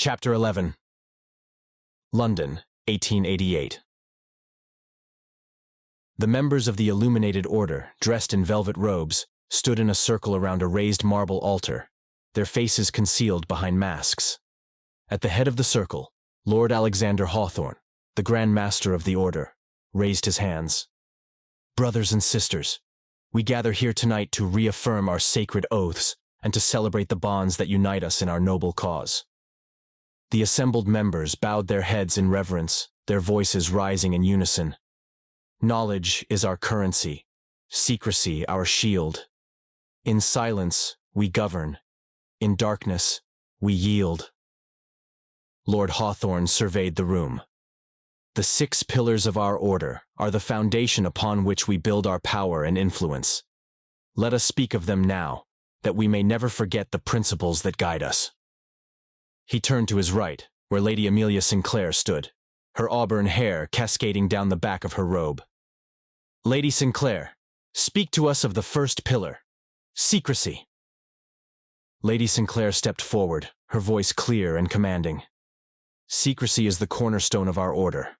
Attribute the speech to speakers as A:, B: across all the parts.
A: Chapter 11. London, 1888. The members of the Illuminated Order, dressed in velvet robes, stood in a circle around a raised marble altar, their faces concealed behind masks. At the head of the circle, Lord Alexander Hawthorne, the Grand Master of the Order, raised his hands. Brothers and sisters, we gather here tonight to reaffirm our sacred oaths and to celebrate the bonds that unite us in our noble cause. The assembled members bowed their heads in reverence, their voices rising in unison. Knowledge is our currency, secrecy our shield. In silence, we govern. In darkness, we yield. Lord Hawthorne surveyed the room. The 6 pillars of our order are the foundation upon which we build our power and influence. Let us speak of them now, that we may never forget the principles that guide us. He turned to his right, where Lady Amelia Sinclair stood, her auburn hair cascading down the back of her robe. Lady Sinclair, speak to us of the first pillar, secrecy. Lady Sinclair stepped forward, her voice clear and commanding. Secrecy is the cornerstone of our order.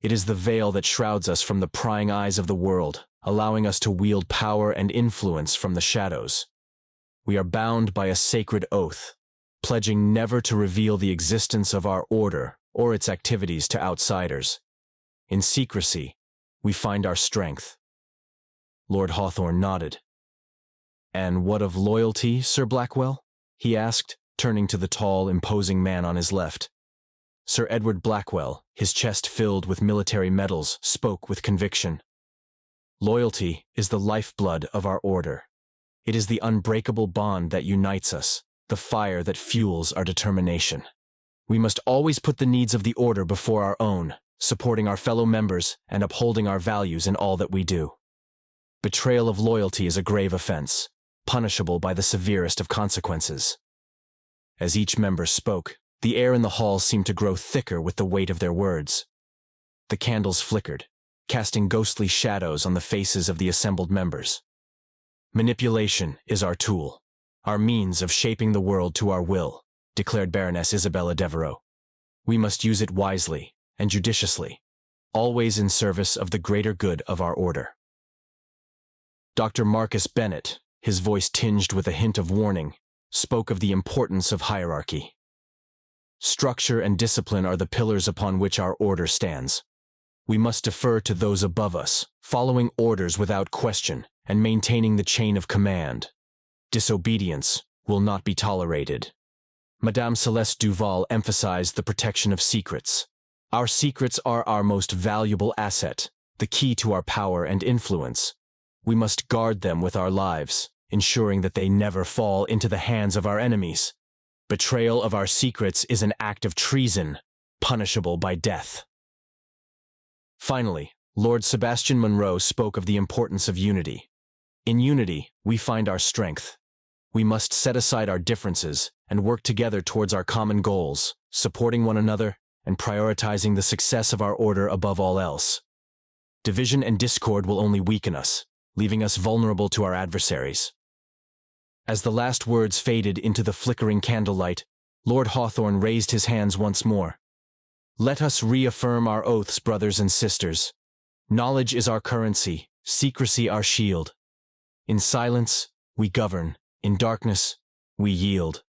A: It is the veil that shrouds us from the prying eyes of the world, allowing us to wield power and influence from the shadows. We are bound by a sacred oath, pledging never to reveal the existence of our order or its activities to outsiders. In secrecy, we find our strength. Lord Hawthorne nodded. And what of loyalty, Sir Blackwell? He asked, turning to the tall, imposing man on his left. Sir Edward Blackwell, his chest filled with military medals, spoke with conviction. Loyalty is the lifeblood of our order. It is the unbreakable bond that unites us, the fire that fuels our determination. We must always put the needs of the order before our own, supporting our fellow members and upholding our values in all that we do. Betrayal of loyalty is a grave offense, punishable by the severest of consequences. As each member spoke, the air in the hall seemed to grow thicker with the weight of their words. The candles flickered, casting ghostly shadows on the faces of the assembled members. Manipulation is our tool, our means of shaping the world to our will, declared Baroness Isabella Devereux. We must use it wisely and judiciously, always in service of the greater good of our order. Dr. Marcus Bennett, his voice tinged with a hint of warning, spoke of the importance of hierarchy. Structure and discipline are the pillars upon which our order stands. We must defer to those above us, following orders without question and maintaining the chain of command. Disobedience will not be tolerated. Madame Celeste Duval emphasized the protection of secrets. Our secrets are our most valuable asset, the key to our power and influence. We must guard them with our lives, ensuring that they never fall into the hands of our enemies. Betrayal of our secrets is an act of treason, punishable by death. Finally, Lord Sebastian Monroe spoke of the importance of unity. In unity, we find our strength. We must set aside our differences and work together towards our common goals, supporting one another and prioritizing the success of our order above all else. Division and discord will only weaken us, leaving us vulnerable to our adversaries. As the last words faded into the flickering candlelight, Lord Hawthorne raised his hands once more. Let us reaffirm our oaths, brothers and sisters. Knowledge is our currency, secrecy our shield. In silence, we govern. In darkness, we yield.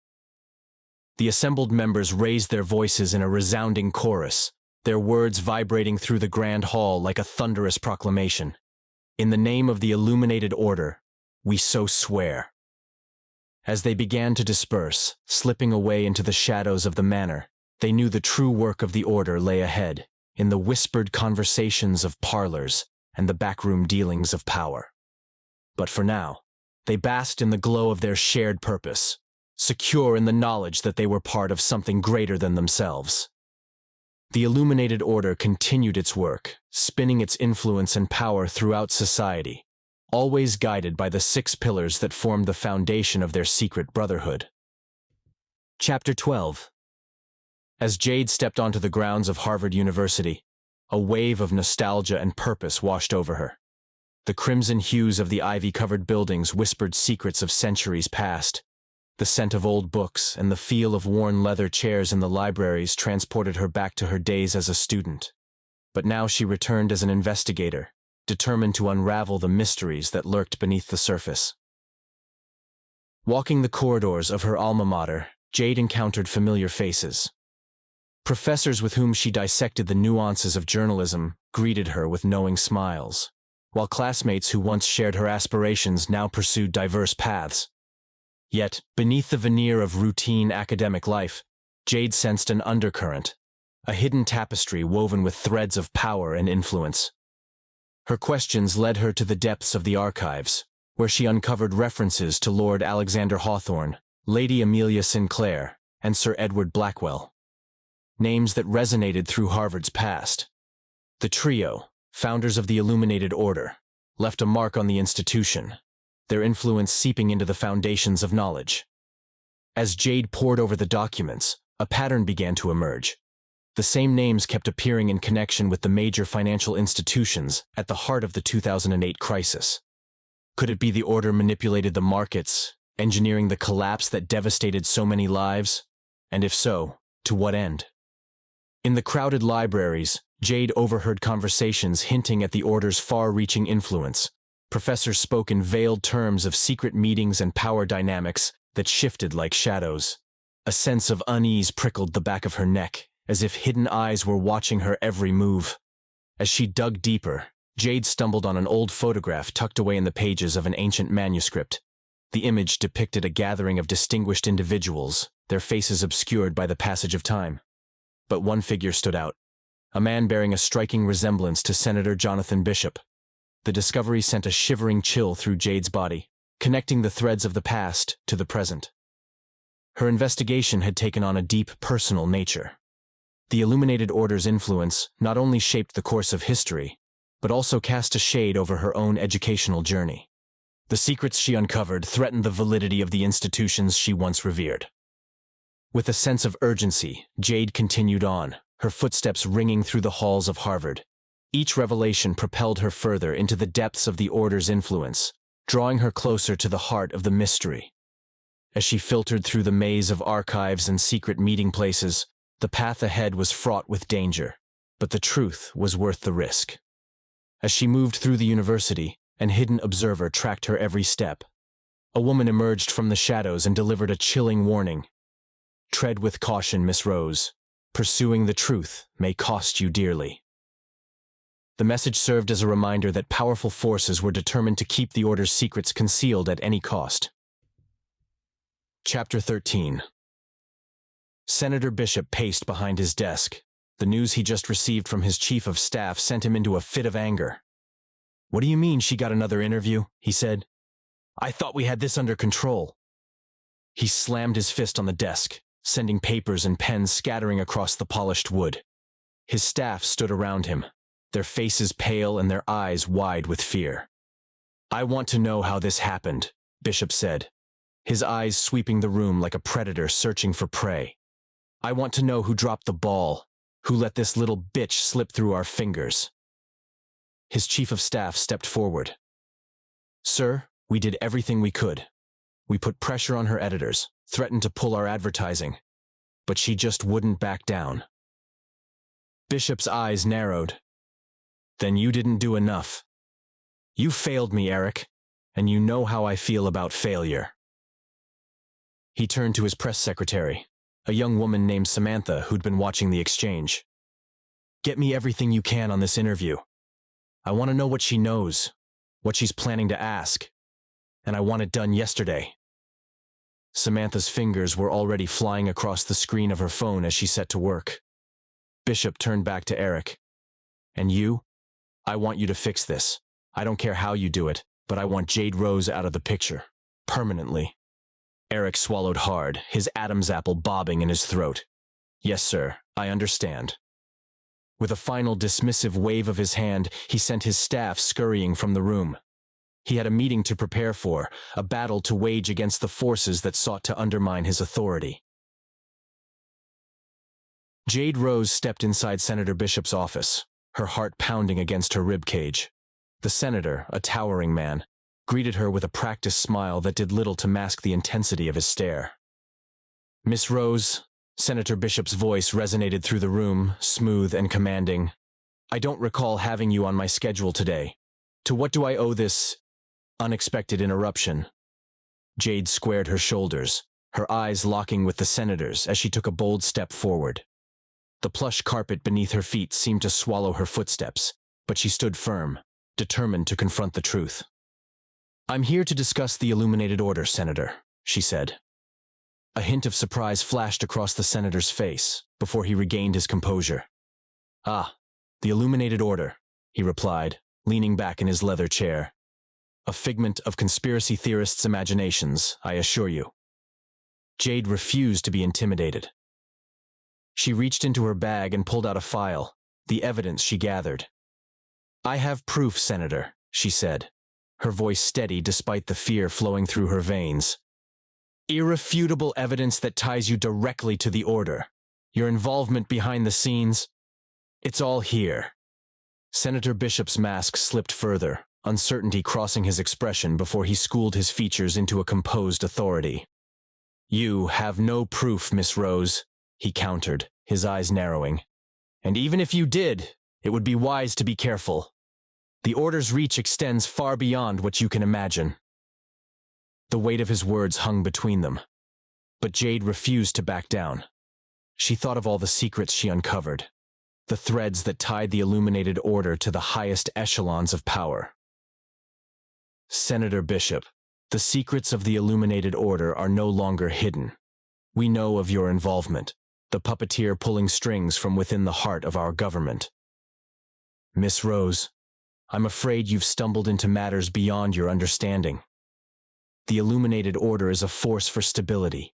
A: The assembled members raised their voices in a resounding chorus, their words vibrating through the grand hall like a thunderous proclamation. In the name of the Illuminated Order, we so swear. As they began to disperse, slipping away into the shadows of the manor, they knew the true work of the order lay ahead, in the whispered conversations of parlors and the backroom dealings of power. But for now, they basked in the glow of their shared purpose, secure in the knowledge that they were part of something greater than themselves. The Illuminated Order continued its work, spinning its influence and power throughout society, always guided by the 6 pillars that formed the foundation of their secret brotherhood. Chapter 12. As Jade stepped onto the grounds of Harvard University, a wave of nostalgia and purpose washed over her. The crimson hues of the ivy-covered buildings whispered secrets of centuries past. The scent of old books and the feel of worn leather chairs in the libraries transported her back to her days as a student. But now she returned as an investigator, determined to unravel the mysteries that lurked beneath the surface. Walking the corridors of her alma mater, Jade encountered familiar faces. Professors with whom she dissected the nuances of journalism greeted her with knowing smiles, while classmates who once shared her aspirations now pursued diverse paths. Yet, beneath the veneer of routine academic life, Jade sensed an undercurrent, a hidden tapestry woven with threads of power and influence. Her questions led her to the depths of the archives, where she uncovered references to Lord Alexander Hawthorne, Lady Amelia Sinclair, and Sir Edward Blackwell. Names that resonated through Harvard's past. The trio, founders of the Illuminated Order, left a mark on the institution, their influence seeping into the foundations of knowledge. As Jade pored over the documents, a pattern began to emerge. The same names kept appearing in connection with the major financial institutions at the heart of the 2008 crisis. Could it be the Order manipulated the markets, engineering the collapse that devastated so many lives? And if so, to what end? In the crowded libraries, Jade overheard conversations hinting at the Order's far-reaching influence. Professors spoke in veiled terms of secret meetings and power dynamics that shifted like shadows. A sense of unease prickled the back of her neck, as if hidden eyes were watching her every move. As she dug deeper, Jade stumbled on an old photograph tucked away in the pages of an ancient manuscript. The image depicted a gathering of distinguished individuals, their faces obscured by the passage of time. But one figure stood out, a man bearing a striking resemblance to Senator Jonathan Bishop. The discovery sent a shivering chill through Jade's body, connecting the threads of the past to the present. Her investigation had taken on a deep personal nature. The Illuminated Order's influence not only shaped the course of history, but also cast a shade over her own educational journey. The secrets she uncovered threatened the validity of the institutions she once revered. With a sense of urgency, Jade continued on, her footsteps ringing through the halls of Harvard. Each revelation propelled her further into the depths of the Order's influence, drawing her closer to the heart of the mystery. As she filtered through the maze of archives and secret meeting places, the path ahead was fraught with danger, but the truth was worth the risk. As she moved through the university, an hidden observer tracked her every step. A woman emerged from the shadows and delivered a chilling warning. "Tread with caution, Miss Rose. Pursuing the truth may cost you dearly." The message served as a reminder that powerful forces were determined to keep the Order's secrets concealed at any cost. Chapter 13. Senator Bishop paced behind his desk. The news he just received from his chief of staff sent him into a fit of anger. "What do you mean she got another interview?" he said. "I thought we had this under control." He slammed his fist on the desk, sending papers and pens scattering across the polished wood. His staff stood around him, their faces pale and their eyes wide with fear. "I want to know how this happened," Bishop said, his eyes sweeping the room like a predator searching for prey. "I want to know who dropped the ball, who let this little bitch slip through our fingers." His chief of staff stepped forward. "Sir, we did everything we could. We put pressure on her editors, threatened to pull our advertising, but she just wouldn't back down." Bishop's eyes narrowed. "Then you didn't do enough. You failed me, Eric, and you know how I feel about failure." He turned to his press secretary, a young woman named Samantha who'd been watching the exchange. "Get me everything you can on this interview. I want to know what she knows, what she's planning to ask, and I want it done yesterday." Samantha's fingers were already flying across the screen of her phone as she set to work. Bishop turned back to Eric. "And you? I want you to fix this. I don't care how you do it, but I want Jade Rose out of the picture. Permanently." Eric swallowed hard, his Adam's apple bobbing in his throat. "Yes, sir, I understand." With a final dismissive wave of his hand, he sent his staff scurrying from the room. He had a meeting to prepare for, a battle to wage against the forces that sought to undermine his authority. Jade Rose stepped inside Senator Bishop's office, her heart pounding against her ribcage. The senator, a towering man, greeted her with a practiced smile that did little to mask the intensity of his stare. "Miss Rose," Senator Bishop's voice resonated through the room, smooth and commanding. "I don't recall having you on my schedule today. To what do I owe this unexpected interruption?" Jade squared her shoulders, her eyes locking with the senator's as she took a bold step forward. The plush carpet beneath her feet seemed to swallow her footsteps, but she stood firm, determined to confront the truth. "I'm here to discuss the Illuminated Order, Senator," she said. A hint of surprise flashed across the senator's face before he regained his composure. "Ah, the Illuminated Order," he replied, leaning back in his leather chair. "A figment of conspiracy theorists' imaginations, I assure you." Jade refused to be intimidated. She reached into her bag and pulled out a file, the evidence she gathered. "I have proof, Senator," she said, her voice steady despite the fear flowing through her veins. "Irrefutable evidence that ties you directly to the Order. Your involvement behind the scenes. It's all here." Senator Bishop's mask slipped further, uncertainty crossing his expression before he schooled his features into a composed authority. "You have no proof, Miss Rose," he countered, his eyes narrowing. "And even if you did, it would be wise to be careful. The Order's reach extends far beyond what you can imagine." The weight of his words hung between them, but Jade refused to back down. She thought of all the secrets she uncovered, the threads that tied the Illuminated Order to the highest echelons of power. "Senator Bishop, the secrets of the Illuminated Order are no longer hidden. We know of your involvement, the puppeteer pulling strings from within the heart of our government. Miss Rose, I'm afraid you've stumbled into matters beyond your understanding. The Illuminated Order is a force for stability,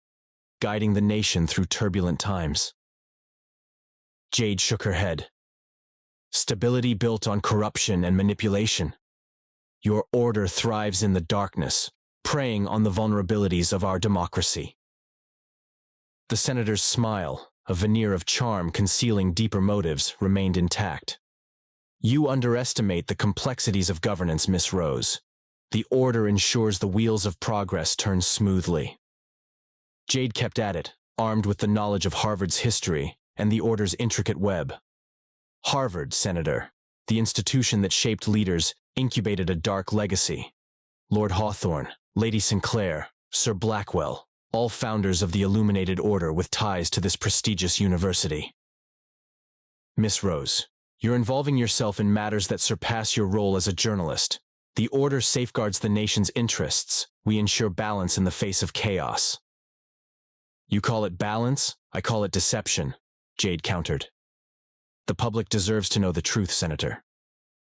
A: guiding the nation through turbulent times." Jade shook her head. "Stability built on corruption and manipulation. Your order thrives in the darkness, preying on the vulnerabilities of our democracy." The senator's smile, a veneer of charm concealing deeper motives, remained intact. "You underestimate the complexities of governance, Miss Rose. The Order ensures the wheels of progress turn smoothly." Jade kept at it, armed with the knowledge of Harvard's history and the Order's intricate web. Harvard, Senator, the institution that shaped leaders, incubated a dark legacy. Lord Hawthorne, Lady Sinclair, Sir Blackwell, all founders of the Illuminated Order with ties to this prestigious university. Miss Rose, you're involving yourself in matters that surpass your role as a journalist. The Order safeguards the nation's interests. We ensure balance in the face of chaos. You call it balance, I call it deception, Jade countered. The public deserves to know the truth, Senator.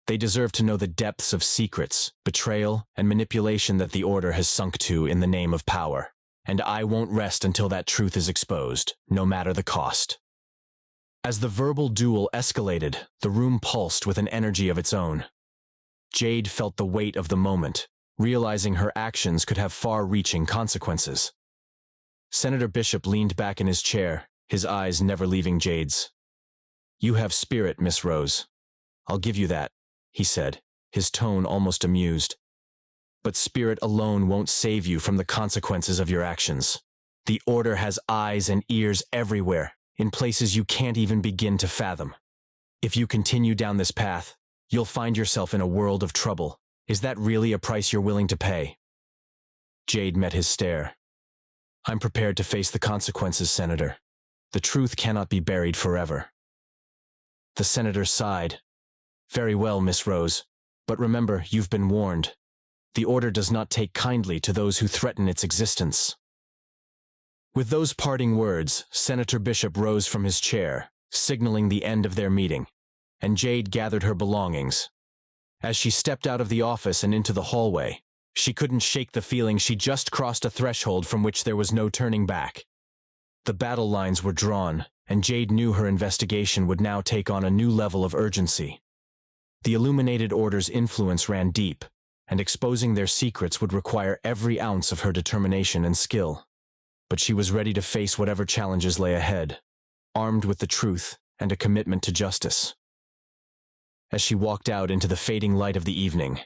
A: They deserve to know the depths of secrets, betrayal, and manipulation that the Order has sunk to in the name of power. And I won't rest until that truth is exposed, no matter the cost. As the verbal duel escalated, the room pulsed with an energy of its own. Jade felt the weight of the moment, realizing her actions could have far-reaching consequences. Senator Bishop leaned back in his chair, his eyes never leaving Jade's. "You have spirit, Miss Rose. I'll give you that," he said, his tone almost amused. "But spirit alone won't save you from the consequences of your actions. The Order has eyes and ears everywhere, in places you can't even begin to fathom. If you continue down this path, you'll find yourself in a world of trouble. Is that really a price you're willing to pay?" Jade met his stare. "I'm prepared to face the consequences, Senator. The truth cannot be buried forever." The senator sighed. "Very well, Miss Rose, but remember, you've been warned. The Order does not take kindly to those who threaten its existence." With those parting words, Senator Bishop rose from his chair, signaling the end of their meeting, and Jade gathered her belongings. As she stepped out of the office and into the hallway, she couldn't shake the feeling she just crossed a threshold from which there was no turning back. The battle lines were drawn, and Jade knew her investigation would now take on a new level of urgency. The Illuminated Order's influence ran deep, and exposing their secrets would require every ounce of her determination and skill. But she was ready to face whatever challenges lay ahead, armed with the truth and a commitment to justice. As she walked out into the fading light of the evening,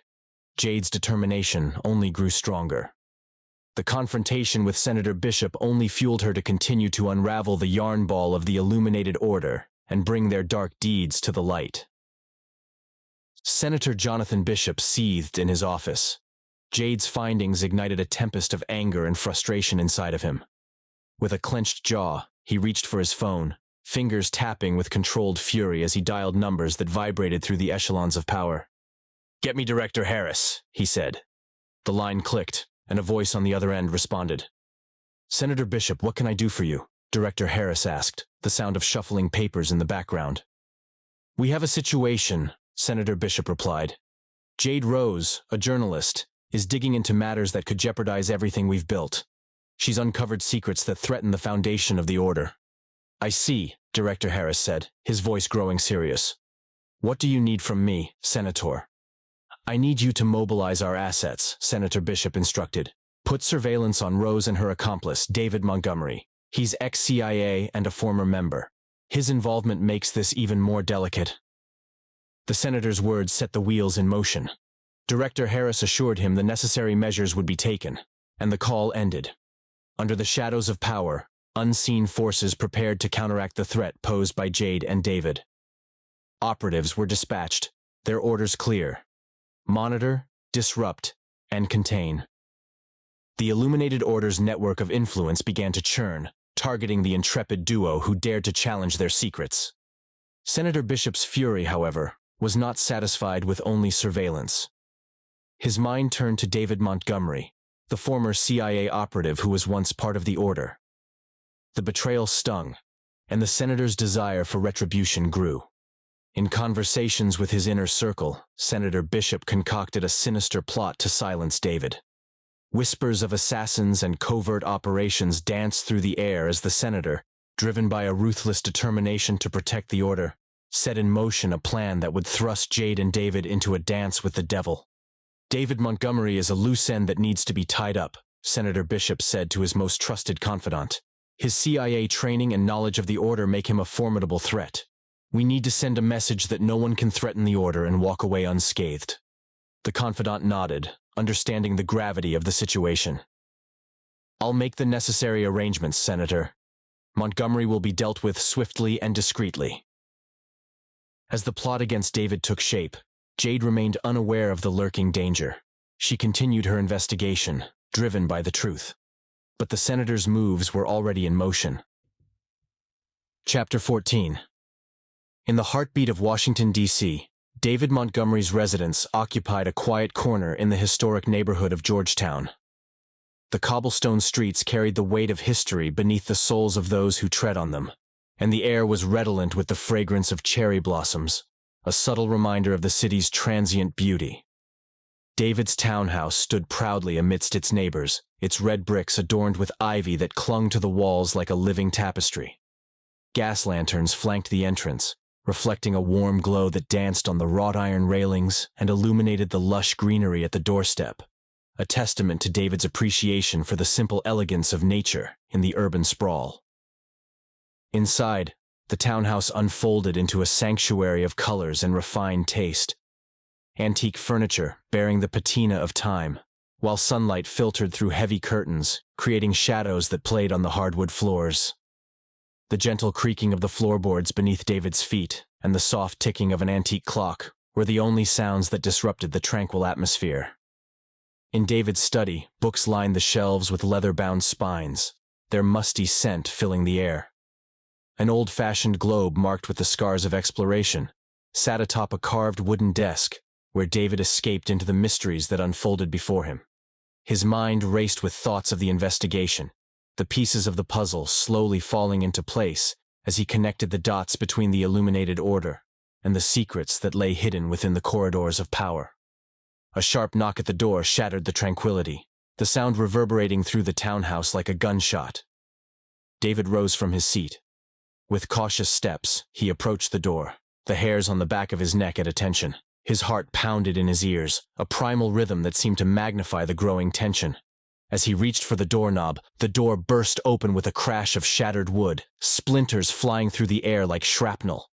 A: Jade's determination only grew stronger. The confrontation with Senator Bishop only fueled her to continue to unravel the yarn ball of the Illuminated Order and bring their dark deeds to the light. Senator Jonathan Bishop seethed in his office. Jade's findings ignited a tempest of anger and frustration inside of him. With a clenched jaw, he reached for his phone, fingers tapping with controlled fury as he dialed numbers that vibrated through the echelons of power. "Get me Director Harris," he said. The line clicked, and a voice on the other end responded. "Senator Bishop, what can I do for you?" Director Harris asked, the sound of shuffling papers in the background. "We have a situation," Senator Bishop replied. "Jade Rose, a journalist, is digging into matters that could jeopardize everything we've built. She's uncovered secrets that threaten the foundation of the Order." "I see," Director Harris said, his voice growing serious. "What do you need from me, Senator?" "I need you to mobilize our assets," Senator Bishop instructed. "Put surveillance on Rose and her accomplice, David Montgomery. He's ex-CIA and a former member. His involvement makes this even more delicate." The senator's words set the wheels in motion. Director Harris assured him the necessary measures would be taken, and the call ended. Under the shadows of power, unseen forces prepared to counteract the threat posed by Jade and David. Operatives were dispatched, their orders clear: monitor, disrupt, and contain. The Illuminated Order's network of influence began to churn, targeting the intrepid duo who dared to challenge their secrets. Senator Bishop's fury, however, was not satisfied with only surveillance. His mind turned to David Montgomery, the former CIA operative who was once part of the Order. The betrayal stung, and the senator's desire for retribution grew. In conversations with his inner circle, Senator Bishop concocted a sinister plot to silence David. Whispers of assassins and covert operations danced through the air as the senator, driven by a ruthless determination to protect the Order, set in motion a plan that would thrust Jade and David into a dance with the devil. "David Montgomery is a loose end that needs to be tied up," Senator Bishop said to his most trusted confidant. "His CIA training and knowledge of the Order make him a formidable threat. We need to send a message that no one can threaten the Order and walk away unscathed." The confidant nodded, understanding the gravity of the situation. "I'll make the necessary arrangements, Senator. Montgomery will be dealt with swiftly and discreetly." As the plot against David took shape, Jade remained unaware of the lurking danger. She continued her investigation, driven by the truth. But the senator's moves were already in motion. Chapter 14. In the heartbeat of Washington, D.C., David Montgomery's residence occupied a quiet corner in the historic neighborhood of Georgetown. The cobblestone streets carried the weight of history beneath the soles of those who tread on them, and the air was redolent with the fragrance of cherry blossoms, a subtle reminder of the city's transient beauty. David's townhouse stood proudly amidst its neighbors, its red bricks adorned with ivy that clung to the walls like a living tapestry. Gas lanterns flanked the entrance, reflecting a warm glow that danced on the wrought iron railings and illuminated the lush greenery at the doorstep, a testament to David's appreciation for the simple elegance of nature in the urban sprawl. Inside, the townhouse unfolded into a sanctuary of colors and refined taste. Antique furniture bearing the patina of time, while sunlight filtered through heavy curtains, creating shadows that played on the hardwood floors. The gentle creaking of the floorboards beneath David's feet and the soft ticking of an antique clock were the only sounds that disrupted the tranquil atmosphere. In David's study, books lined the shelves with leather-bound spines, their musty scent filling the air. An old-fashioned globe marked with the scars of exploration sat atop a carved wooden desk where David escaped into the mysteries that unfolded before him. His mind raced with thoughts of the investigation, the pieces of the puzzle slowly falling into place as he connected the dots between the Illuminated Order and the secrets that lay hidden within the corridors of power. A sharp knock at the door shattered the tranquility, the sound reverberating through the townhouse like a gunshot. David rose from his seat. With cautious steps, he approached the door, the hairs on the back of his neck at attention. His heart pounded in his ears, a primal rhythm that seemed to magnify the growing tension. As he reached for the doorknob, the door burst open with a crash of shattered wood, splinters flying through the air like shrapnel.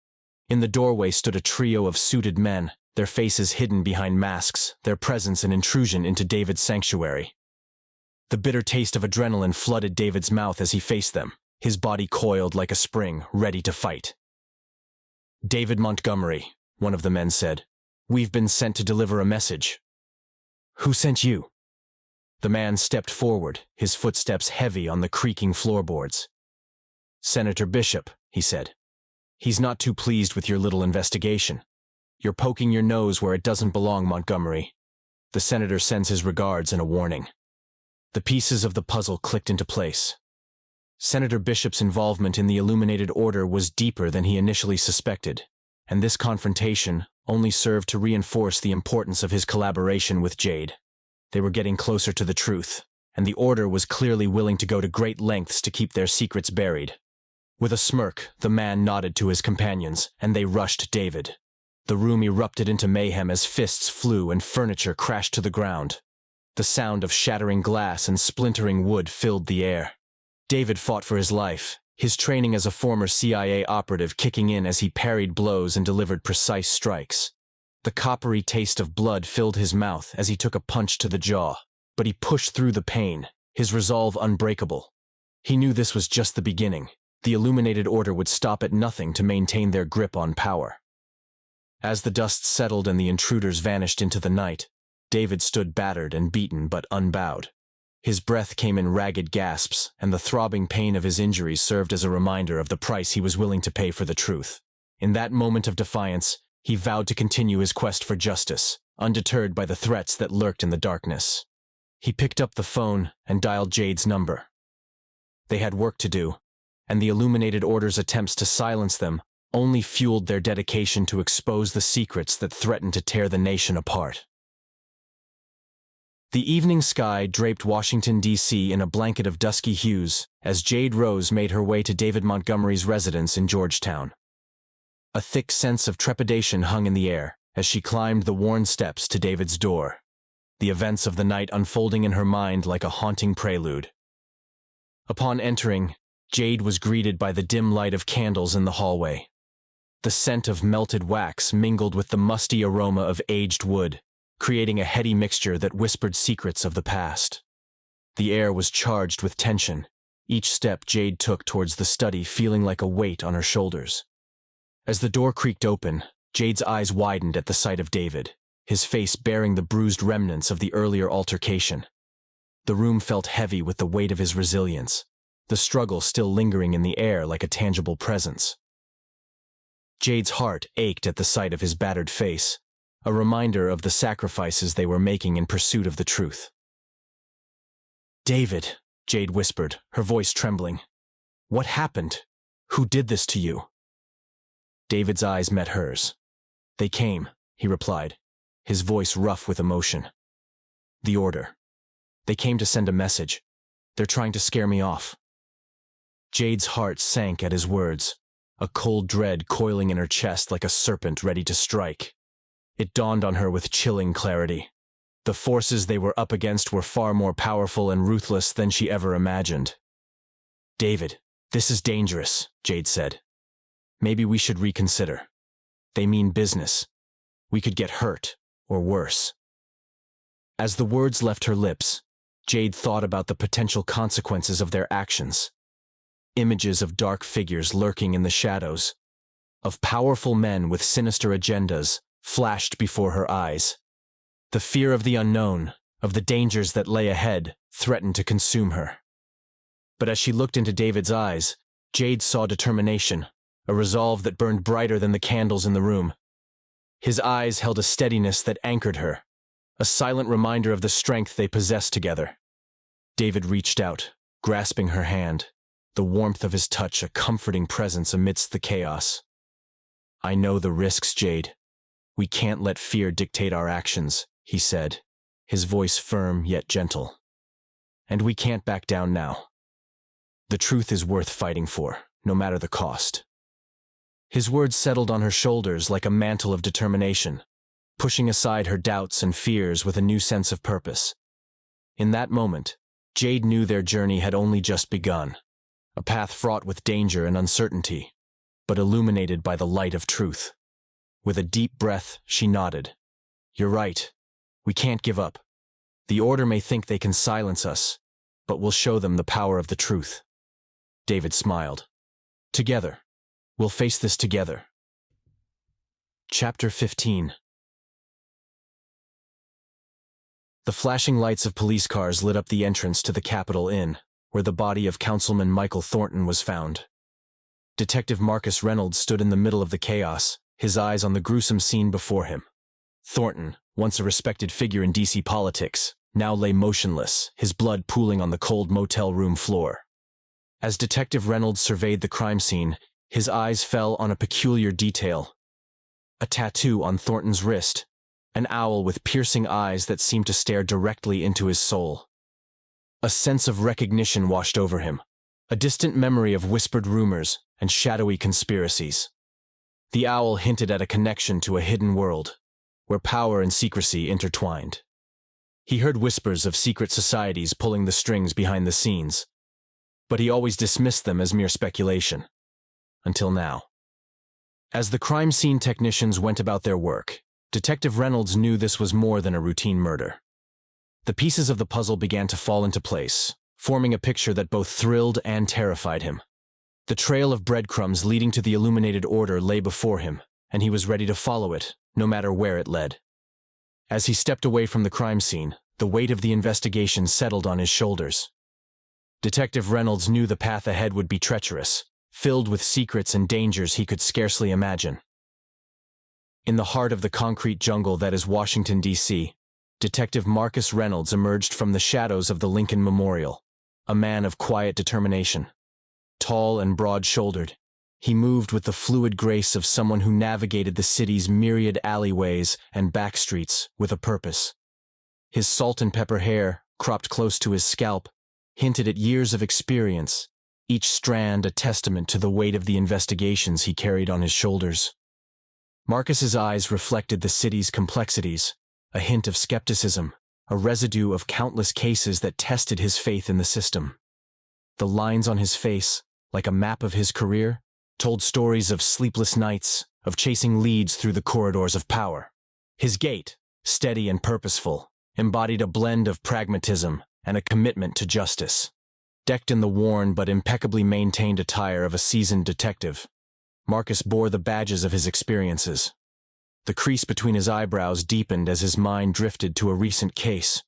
A: In the doorway stood a trio of suited men, their faces hidden behind masks, their presence an intrusion into David's sanctuary. The bitter taste of adrenaline flooded David's mouth as he faced them, his body coiled like a spring, ready to fight. "David Montgomery," one of the men said, "we've been sent to deliver a message." "Who sent you?" The man stepped forward, his footsteps heavy on the creaking floorboards. "Senator Bishop," he said. "He's not too pleased with your little investigation. You're poking your nose where it doesn't belong, Montgomery. The senator sends his regards and a warning." The pieces of the puzzle clicked into place. Senator Bishop's involvement in the Illuminated Order was deeper than he initially suspected, and this confrontation only served to reinforce the importance of his collaboration with Jade. They were getting closer to the truth, and the Order was clearly willing to go to great lengths to keep their secrets buried. With a smirk, the man nodded to his companions, and they rushed David. The room erupted into mayhem as fists flew and furniture crashed to the ground. The sound of shattering glass and splintering wood filled the air. David fought for his life, his training as a former CIA operative kicking in as he parried blows and delivered precise strikes. The coppery taste of blood filled his mouth as he took a punch to the jaw, but he pushed through the pain, his resolve unbreakable. He knew this was just the beginning. The Illuminated Order would stop at nothing to maintain their grip on power. As the dust settled and the intruders vanished into the night, David stood battered and beaten but unbowed. His breath came in ragged gasps, and the throbbing pain of his injuries served as a reminder of the price he was willing to pay for the truth. In that moment of defiance, he vowed to continue his quest for justice, undeterred by the threats that lurked in the darkness. He picked up the phone and dialed Jade's number. They had work to do, and the Illuminated Order's attempts to silence them only fueled their dedication to expose the secrets that threatened to tear the nation apart. The evening sky draped Washington, D.C. in a blanket of dusky hues as Jade Rose made her way to David Montgomery's residence in Georgetown. A thick sense of trepidation hung in the air as she climbed the worn steps to David's door, the events of the night unfolding in her mind like a haunting prelude. Upon entering, Jade was greeted by the dim light of candles in the hallway. The scent of melted wax mingled with the musty aroma of aged wood, creating a heady mixture that whispered secrets of the past. The air was charged with tension, each step Jade took towards the study feeling like a weight on her shoulders. As the door creaked open, Jade's eyes widened at the sight of David, his face bearing the bruised remnants of the earlier altercation. The room felt heavy with the weight of his resilience, the struggle still lingering in the air like a tangible presence. Jade's heart ached at the sight of his battered face, a reminder of the sacrifices they were making in pursuit of the truth. "David," Jade whispered, her voice trembling. "What happened? Who did this to you?" David's eyes met hers. "They came," he replied, his voice rough with emotion. "The Order. They came to send a message. They're trying to scare me off." Jade's heart sank at his words, a cold dread coiling in her chest like a serpent ready to strike. It dawned on her with chilling clarity. The forces they were up against were far more powerful and ruthless than she ever imagined. "David, this is dangerous," Jade said. "Maybe we should reconsider. They mean business. We could get hurt, or worse." As the words left her lips, Jade thought about the potential consequences of their actions. Images of dark figures lurking in the shadows, of powerful men with sinister agendas, flashed before her eyes. The fear of the unknown, of the dangers that lay ahead, threatened to consume her. But as she looked into David's eyes, Jade saw determination, a resolve that burned brighter than the candles in the room. His eyes held a steadiness that anchored her, a silent reminder of the strength they possessed together. David reached out, grasping her hand, the warmth of his touch a comforting presence amidst the chaos. "I know the risks, Jade. We can't let fear dictate our actions," he said, his voice firm yet gentle. "And we can't back down now. The truth is worth fighting for, no matter the cost." His words settled on her shoulders like a mantle of determination, pushing aside her doubts and fears with a new sense of purpose. In that moment, Jade knew their journey had only just begun, a path fraught with danger and uncertainty, but illuminated by the light of truth. With a deep breath, she nodded. You're right. We can't give up. The Order may think they can silence us, but we'll show them the power of the truth. David smiled. Together. We'll face this together. Chapter 15. The flashing lights of police cars lit up the entrance to the Capitol Inn, where the body of Councilman Michael Thornton was found. Detective Marcus Reynolds stood in the middle of the chaos, his eyes on the gruesome scene before him. Thornton, once a respected figure in DC politics, now lay motionless, his blood pooling on the cold motel room floor. As Detective Reynolds surveyed the crime scene, his eyes fell on a peculiar detail. A tattoo on Thornton's wrist, an owl with piercing eyes that seemed to stare directly into his soul. A sense of recognition washed over him, a distant memory of whispered rumors and shadowy conspiracies. The owl hinted at a connection to a hidden world, where power and secrecy intertwined. He heard whispers of secret societies pulling the strings behind the scenes, but he always dismissed them as mere speculation. Until now. As the crime scene technicians went about their work, Detective Reynolds knew this was more than a routine murder. The pieces of the puzzle began to fall into place, forming a picture that both thrilled and terrified him. The trail of breadcrumbs leading to the Illuminated Order lay before him, and he was ready to follow it, no matter where it led. As he stepped away from the crime scene, the weight of the investigation settled on his shoulders. Detective Reynolds knew the path ahead would be treacherous, filled with secrets and dangers he could scarcely imagine. In the heart of the concrete jungle that is Washington, D.C., Detective Marcus Reynolds emerged from the shadows of the Lincoln Memorial, a man of quiet determination. Tall and broad-shouldered, he moved with the fluid grace of someone who navigated the city's myriad alleyways and backstreets with a purpose. His salt and pepper hair, cropped close to his scalp, hinted at years of experience, each strand a testament to the weight of the investigations he carried on his shoulders. Marcus's eyes reflected the city's complexities, a hint of skepticism, a residue of countless cases that tested his faith in the system. The lines on his face, like a map of his career, told stories of sleepless nights, of chasing leads through the corridors of power. His gait, steady and purposeful, embodied a blend of pragmatism and a commitment to justice. Decked in the worn but impeccably maintained attire of a seasoned detective, Marcus bore the badges of his experiences. The crease between his eyebrows deepened as his mind drifted to a recent case,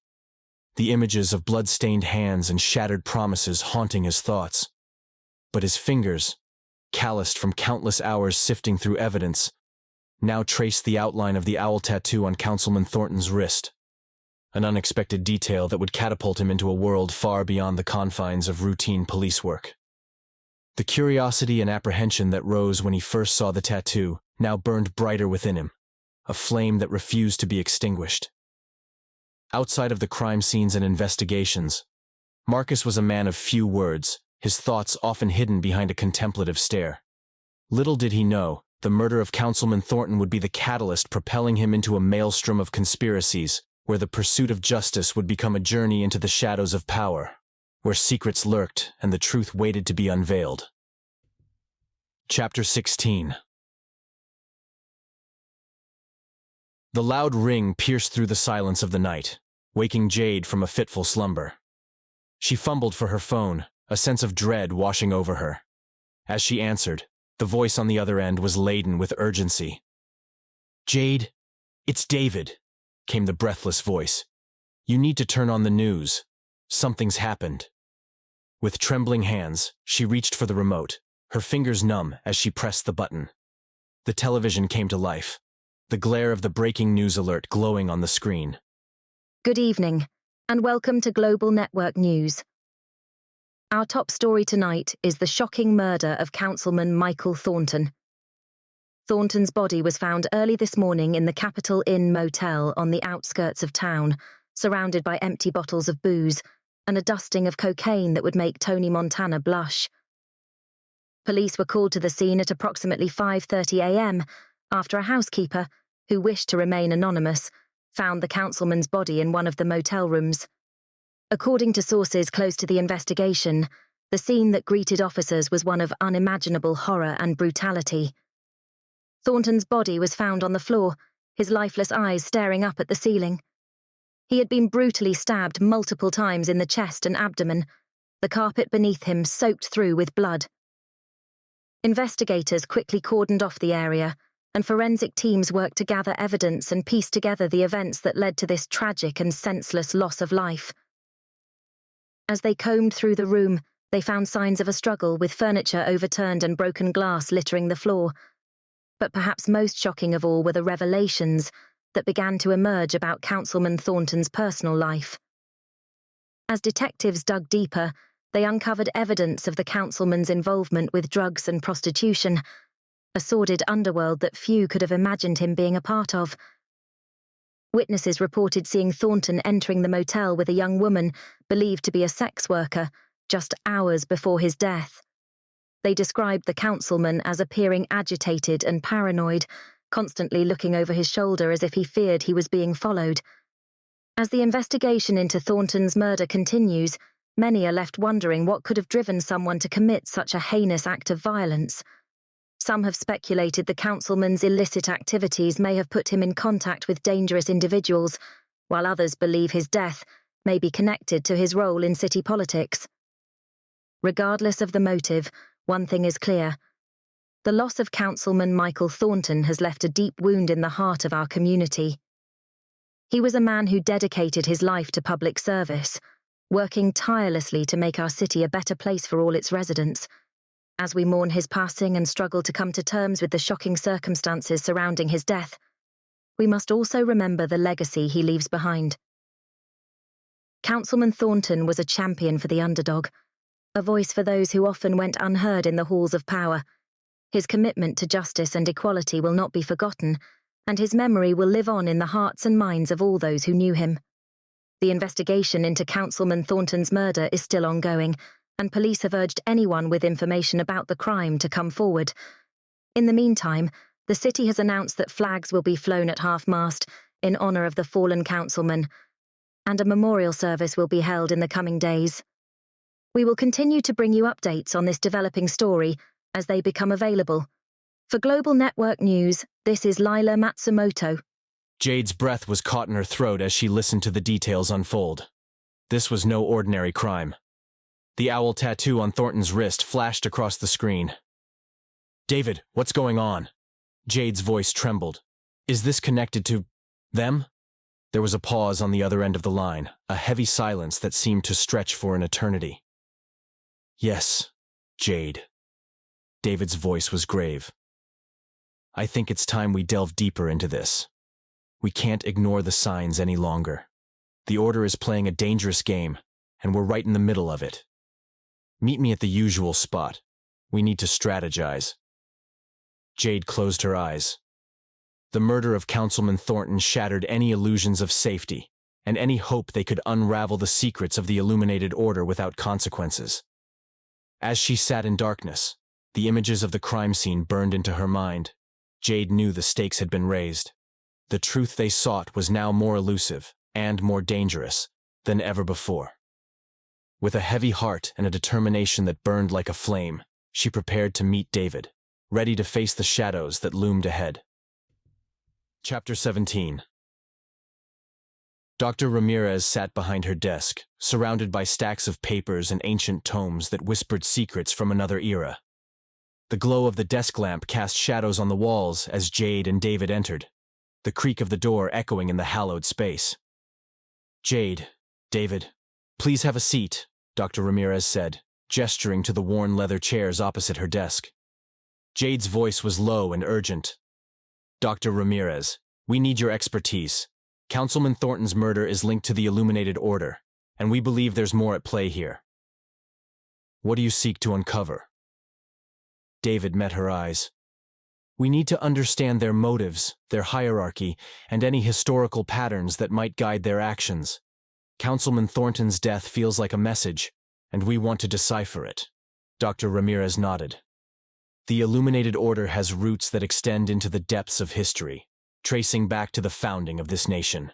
A: the images of blood-stained hands and shattered promises haunting his thoughts. But his fingers, calloused from countless hours sifting through evidence, now traced the outline of the owl tattoo on Councilman Thornton's wrist, an unexpected detail that would catapult him into a world far beyond the confines of routine police work. The curiosity and apprehension that rose when he first saw the tattoo now burned brighter within him, a flame that refused to be extinguished. Outside of the crime scenes and investigations, Marcus was a man of few words, his thoughts often hidden behind a contemplative stare. Little did he know, the murder of Councilman Thornton would be the catalyst propelling him into a maelstrom of conspiracies, where the pursuit of justice would become a journey into the shadows of power, where secrets lurked and the truth waited to be unveiled. Chapter 16. The loud ring pierced through the silence of the night, waking Jade from a fitful slumber. She fumbled for her phone, a sense of dread washing over her. As she answered, the voice on the other end was laden with urgency. "Jade, it's David," came the breathless voice. "You need to turn on the news. Something's happened." With trembling hands, she reached for the remote, her fingers numb as she pressed the button. The television came to life, the glare of the breaking news alert glowing on the screen.
B: Good evening, and welcome to Global Network News. Our top story tonight is the shocking murder of Councilman Michael Thornton. Thornton's body was found early this morning in the Capitol Inn motel on the outskirts of town, surrounded by empty bottles of booze and a dusting of cocaine that would make Tony Montana blush. Police were called to the scene at approximately 5:30 a.m. after a housekeeper, who wished to remain anonymous, found the councilman's body in one of the motel rooms. According to sources close to the investigation, the scene that greeted officers was one of unimaginable horror and brutality. Thornton's body was found on the floor, his lifeless eyes staring up at the ceiling. He had been brutally stabbed multiple times in the chest and abdomen, the carpet beneath him soaked through with blood. Investigators quickly cordoned off the area, and forensic teams worked to gather evidence and piece together the events that led to this tragic and senseless loss of life. As they combed through the room, they found signs of a struggle, with furniture overturned and broken glass littering the floor. But perhaps most shocking of all were the revelations that began to emerge about Councilman Thornton's personal life. As detectives dug deeper, they uncovered evidence of the councilman's involvement with drugs and prostitution, a sordid underworld that few could have imagined him being a part of. Witnesses reported seeing Thornton entering the motel with a young woman believed to be a sex worker just hours before his death. They described the councilman as appearing agitated and paranoid, constantly looking over his shoulder as if he feared he was being followed. As the investigation into Thornton's murder continues, many are left wondering what could have driven someone to commit such a heinous act of violence. Some have speculated the councilman's illicit activities may have put him in contact with dangerous individuals, while others believe his death may be connected to his role in city politics. Regardless of the motive, one thing is clear. The loss of Councilman Michael Thornton has left a deep wound in the heart of our community. He was a man who dedicated his life to public service, working tirelessly to make our city a better place for all its residents. As we mourn his passing and struggle to come to terms with the shocking circumstances surrounding his death, we must also remember the legacy he leaves behind. Councilman Thornton was a champion for the underdog, a voice for those who often went unheard in the halls of power. His commitment to justice and equality will not be forgotten, and his memory will live on in the hearts and minds of all those who knew him. The investigation into Councilman Thornton's murder is still ongoing, and police have urged anyone with information about the crime to come forward. In the meantime, the city has announced that flags will be flown at half-mast in honor of the fallen councilman, and a memorial service will be held in the coming days. We will continue to bring you updates on this developing story as they become available. For Global Network News, this is Lila Matsumoto.
A: Jade's breath was caught in her throat as she listened to the details unfold. This was no ordinary crime. The owl tattoo on Thornton's wrist flashed across the screen. "David, what's going on?" Jade's voice trembled. "Is this connected to them?" There was a pause on the other end of the line, a heavy silence that seemed to stretch for an eternity. "Yes, Jade." David's voice was grave. "I think it's time we delve deeper into this. We can't ignore the signs any longer. The Order is playing a dangerous game, and we're right in the middle of it. Meet me at the usual spot. We need to strategize." Jade closed her eyes. The murder of Councilman Thornton shattered any illusions of safety, and any hope they could unravel the secrets of the Illuminated Order without consequences. As she sat in darkness, the images of the crime scene burned into her mind. Jade knew the stakes had been raised. The truth they sought was now more elusive and more dangerous than ever before. With a heavy heart and a determination that burned like a flame, she prepared to meet David, ready to face the shadows that loomed ahead. Chapter 17. Dr. Ramirez sat behind her desk, surrounded by stacks of papers and ancient tomes that whispered secrets from another era. The glow of the desk lamp cast shadows on the walls as Jade and David entered, the creak of the door echoing in the hallowed space. "Jade, David, please have a seat," Dr. Ramirez said, gesturing to the worn leather chairs opposite her desk. Jade's voice was low and urgent. "Dr. Ramirez, we need your expertise. Councilman Thornton's murder is linked to the Illuminated Order, and we believe there's more at play here. What do you seek to uncover?" David met her eyes. "We need to understand their motives, their hierarchy, and any historical patterns that might guide their actions. Councilman Thornton's death feels like a message, and we want to decipher it." Dr. Ramirez nodded. "The Illuminated Order has roots that extend into the depths of history, tracing back to the founding of this nation.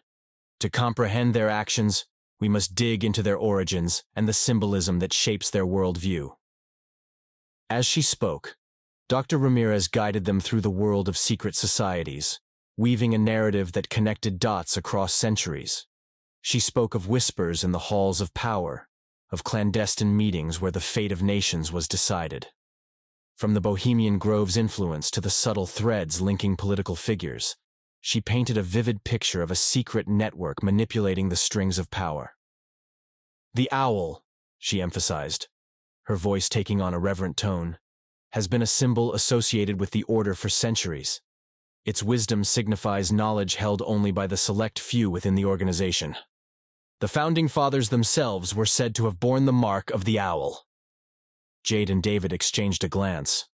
A: To comprehend their actions, we must dig into their origins and the symbolism that shapes their worldview." As she spoke, Dr. Ramirez guided them through the world of secret societies, weaving a narrative that connected dots across centuries. She spoke of whispers in the halls of power, of clandestine meetings where the fate of nations was decided. From the Bohemian Grove's influence to the subtle threads linking political figures, she painted a vivid picture of a secret network manipulating the strings of power. The owl, she emphasized, her voice taking on a reverent tone, has been a symbol associated with the Order for centuries. Its wisdom signifies knowledge held only by the select few within the organization. The founding fathers themselves were said to have borne the mark of the owl. Jade and David exchanged a glance.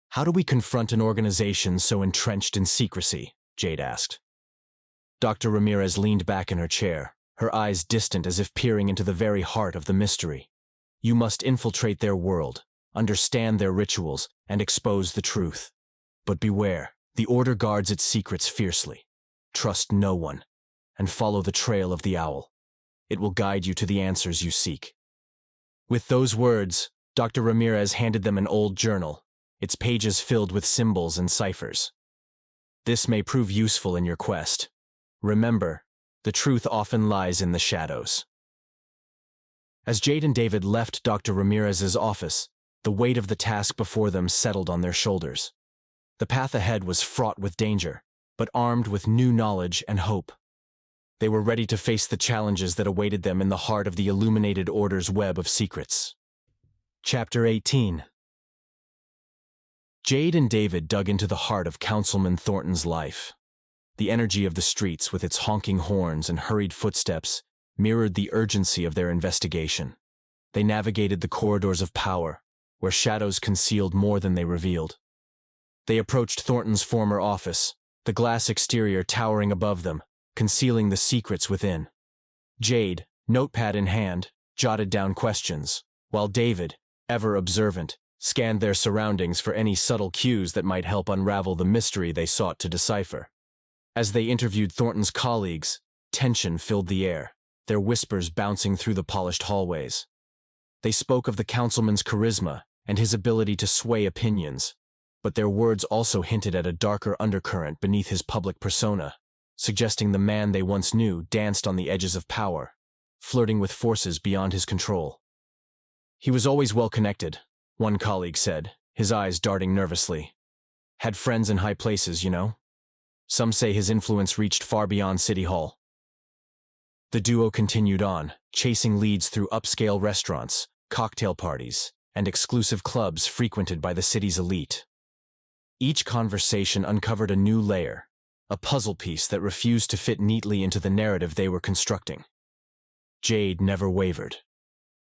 A: How do we confront an organization so entrenched in secrecy? Jade asked. Dr. Ramirez leaned back in her chair, her eyes distant as if peering into the very heart of the mystery. You must infiltrate their world, understand their rituals, and expose the truth. But beware, the Order guards its secrets fiercely. Trust no one, and follow the trail of the owl. It will guide you to the answers you seek. With those words, Dr. Ramirez handed them an old journal, its pages filled with symbols and ciphers. This may prove useful in your quest. Remember, the truth often lies in the shadows. As Jade and David left Dr. Ramirez's office, the weight of the task before them settled on their shoulders. The path ahead was fraught with danger, but armed with new knowledge and hope. They were ready to face the challenges that awaited them in the heart of the Illuminated Order's web of secrets. Chapter 18. Jade and David dug into the heart of Councilman Thornton's life. The energy of the streets, with its honking horns and hurried footsteps, mirrored the urgency of their investigation. They navigated the corridors of power, where shadows concealed more than they revealed. They approached Thornton's former office, the glass exterior towering above them, concealing the secrets within. Jade, notepad in hand, jotted down questions, while David, ever observant, scanned their surroundings for any subtle cues that might help unravel the mystery they sought to decipher. As they interviewed Thornton's colleagues, tension filled the air, their whispers bouncing through the polished hallways. They spoke of the councilman's charisma and his ability to sway opinions, but their words also hinted at a darker undercurrent beneath his public persona, suggesting the man they once knew danced on the edges of power, flirting with forces beyond his control. He was always well connected, one colleague said, his eyes darting nervously. Had friends in high places, you know. Some say his influence reached far beyond City Hall. The duo continued on, chasing leads through upscale restaurants, cocktail parties, and exclusive clubs frequented by the city's elite. Each conversation uncovered a new layer, a puzzle piece that refused to fit neatly into the narrative they were constructing. Jade never wavered.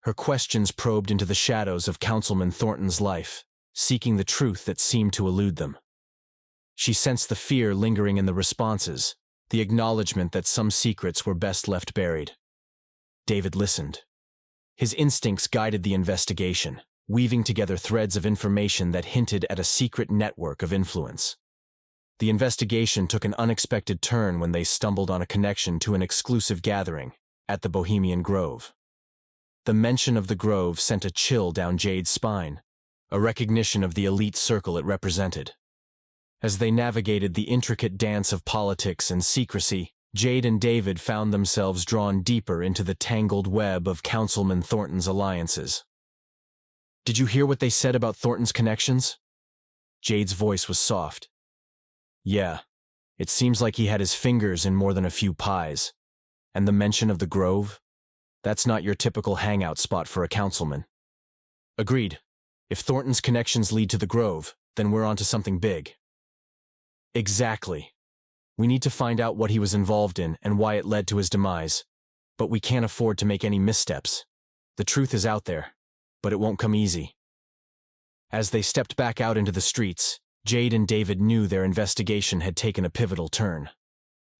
A: Her questions probed into the shadows of Councilman Thornton's life, seeking the truth that seemed to elude them. She sensed the fear lingering in the responses, the acknowledgement that some secrets were best left buried. David listened. His instincts guided the investigation, weaving together threads of information that hinted at a secret network of influence. The investigation took an unexpected turn when they stumbled on a connection to an exclusive gathering at the Bohemian Grove. The mention of the Grove sent a chill down Jade's spine, a recognition of the elite circle it represented. As they navigated the intricate dance of politics and secrecy, Jade and David found themselves drawn deeper into the tangled web of Councilman Thornton's alliances. Did you hear what they said about Thornton's connections? Jade's voice was soft. Yeah, it seems like he had his fingers in more than a few pies. And the mention of the Grove? That's not your typical hangout spot for a councilman. Agreed. If Thornton's connections lead to the Grove, then we're onto something big. Exactly. We need to find out what he was involved in and why it led to his demise, but we can't afford to make any missteps. The truth is out there, but it won't come easy. As they stepped back out into the streets, Jade and David knew their investigation had taken a pivotal turn.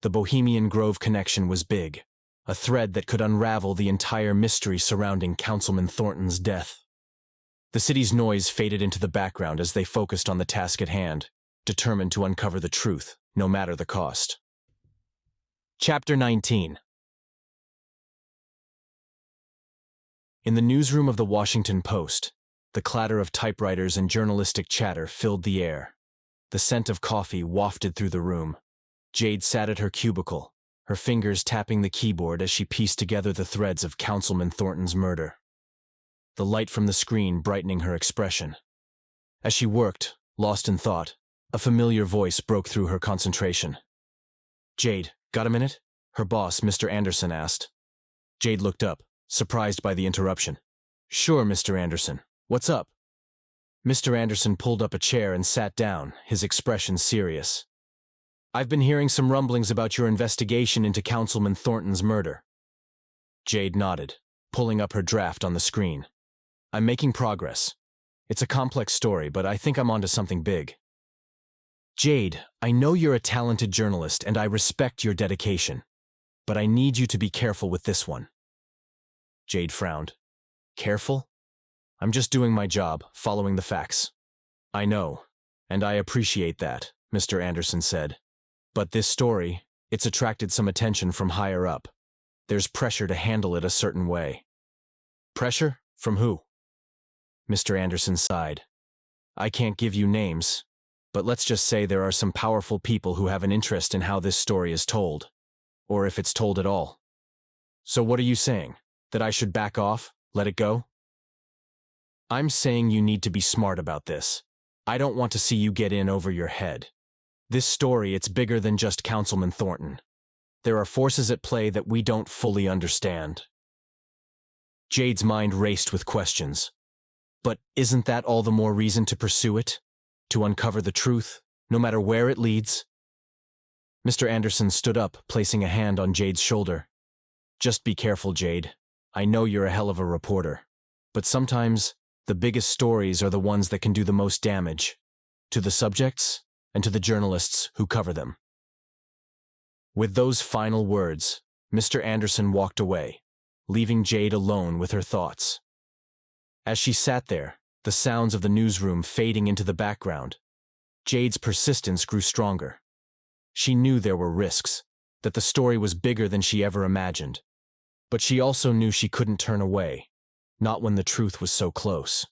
A: The Bohemian Grove connection was big, a thread that could unravel the entire mystery surrounding Councilman Thornton's death. The city's noise faded into the background as they focused on the task at hand, determined to uncover the truth, no matter the cost. Chapter 19. In the newsroom of the Washington Post, The clatter of typewriters and journalistic chatter filled the air. The scent of coffee wafted through the room. Jade sat at her cubicle, her fingers tapping the keyboard as she pieced together the threads of Councilman Thornton's murder. The light from the screen brightening her expression. As she worked, lost in thought, a familiar voice broke through her concentration. "Jade, got a minute?" her boss, Mr. Anderson, asked. Jade looked up, surprised by the interruption. "Sure, Mr. Anderson. What's up?" Mr. Anderson pulled up a chair and sat down, his expression serious. "I've been hearing some rumblings about your investigation into Councilman Thornton's murder." Jade nodded, pulling up her draft on the screen. "I'm making progress. It's a complex story, but I think I'm onto something big." "Jade, I know you're a talented journalist and I respect your dedication, but I need you to be careful with this one." Jade frowned. "Careful? I'm just doing my job, following the facts." "I know, and I appreciate that," Mr. Anderson said. "But this story, it's attracted some attention from higher up. There's pressure to handle it a certain way." "Pressure? From who?" Mr. Anderson sighed. "I can't give you names, but let's just say there are some powerful people who have an interest in how this story is told, or if it's told at all." "So what are you saying? That I should back off, let it go?" "I'm saying you need to be smart about this. I don't want to see you get in over your head. This story, it's bigger than just Councilman Thornton. There are forces at play that we don't fully understand." Jade's mind raced with questions. But isn't that all the more reason to pursue it? To uncover the truth, no matter where it leads? Mr. Anderson stood up, placing a hand on Jade's shoulder. "Just be careful, Jade. I know you're a hell of a reporter. But sometimes, the biggest stories are the ones that can do the most damage. To the subjects, and to the journalists who cover them." With those final words, Mr. Anderson walked away, leaving Jade alone with her thoughts. As she sat there, the sounds of the newsroom fading into the background, Jade's persistence grew stronger. She knew there were risks, that the story was bigger than she ever imagined. But she also knew she couldn't turn away, not when the truth was so close.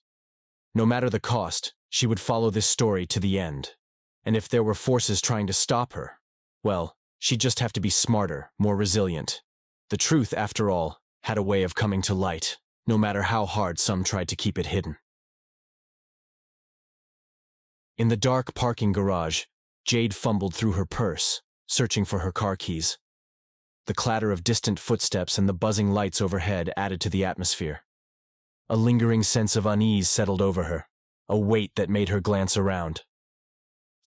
A: No matter the cost, she would follow this story to the end. And if there were forces trying to stop her, well, she'd just have to be smarter, more resilient. The truth, after all, had a way of coming to light, no matter how hard some tried to keep it hidden. In the dark parking garage, Jade fumbled through her purse, searching for her car keys. The clatter of distant footsteps and the buzzing lights overhead added to the atmosphere. A lingering sense of unease settled over her, a weight that made her glance around.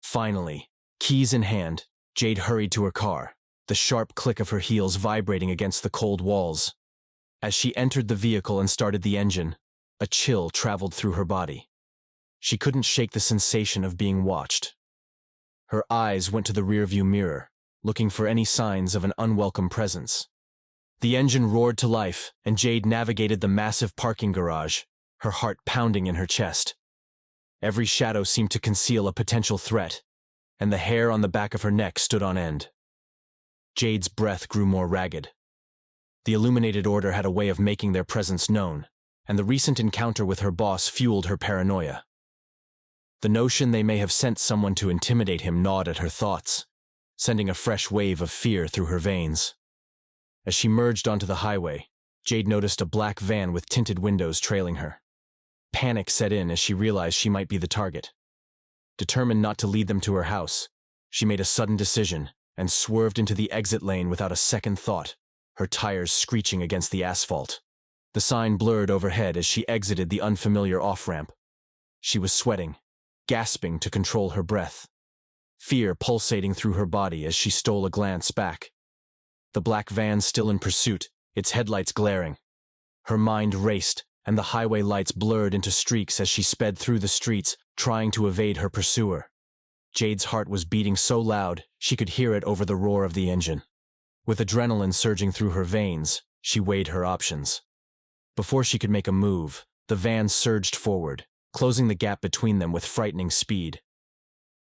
A: Finally, keys in hand, Jade hurried to her car, the sharp click of her heels vibrating against the cold walls. As she entered the vehicle and started the engine, a chill traveled through her body. She couldn't shake the sensation of being watched. Her eyes went to the rearview mirror, looking for any signs of an unwelcome presence. The engine roared to life, and Jade navigated the massive parking garage, her heart pounding in her chest. Every shadow seemed to conceal a potential threat, and the hair on the back of her neck stood on end. Jade's breath grew more ragged. The Illuminated Order had a way of making their presence known, and the recent encounter with her boss fueled her paranoia. The notion they may have sent someone to intimidate him gnawed at her thoughts, sending a fresh wave of fear through her veins. As she merged onto the highway, Jade noticed a black van with tinted windows trailing her. Panic set in as she realized she might be the target. Determined not to lead them to her house, she made a sudden decision and swerved into the exit lane without a second thought, her tires screeching against the asphalt. The sign blurred overhead as she exited the unfamiliar off-ramp. She was sweating, gasping to control her breath, fear pulsating through her body as she stole a glance back. The black van still in pursuit, its headlights glaring. Her mind raced, and the highway lights blurred into streaks as she sped through the streets, trying to evade her pursuer. Jade's heart was beating so loud she could hear it over the roar of the engine. With adrenaline surging through her veins, she weighed her options. Before she could make a move, the van surged forward, closing the gap between them with frightening speed.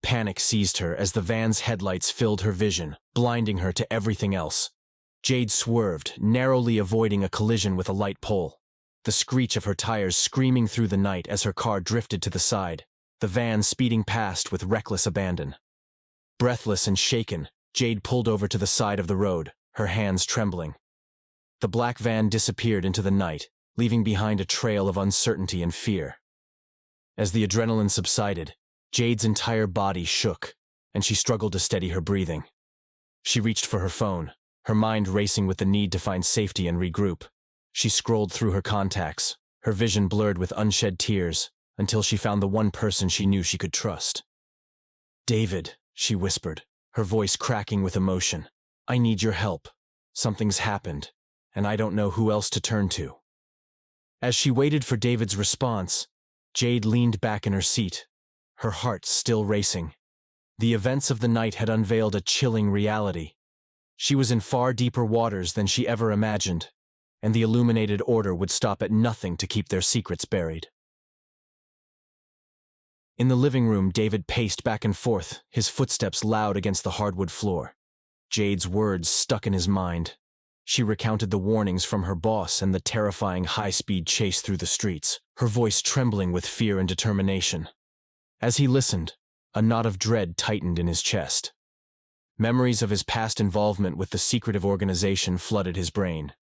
A: Panic seized her as the van's headlights filled her vision, blinding her to everything else. Jade swerved, narrowly avoiding a collision with a light pole. the screech of her tires screaming through the night as her car drifted to the side, the van speeding past with reckless abandon. Breathless and shaken, Jade pulled over to the side of the road, her hands trembling. The black van disappeared into the night, leaving behind a trail of uncertainty and fear. As the adrenaline subsided, Jade's entire body shook, and she struggled to steady her breathing. She reached for her phone, her mind racing with the need to find safety and regroup. She scrolled through her contacts, her vision blurred with unshed tears, until she found the one person she knew she could trust. "David," she whispered, her voice cracking with emotion. "I need your help. Something's happened, and I don't know who else to turn to." As she waited for David's response, Jade leaned back in her seat, her heart still racing. The events of the night had unveiled a chilling reality. She was in far deeper waters than she ever imagined, and the Illuminated Order would stop at nothing to keep their secrets buried. In the living room, David paced back and forth, his footsteps loud against the hardwood floor. Jade's words stuck in his mind. She recounted the warnings from her boss and the terrifying high-speed chase through the streets, her voice trembling with fear and determination. As he listened, a knot of dread tightened in his chest. Memories of his past involvement with the secretive organization flooded his brain,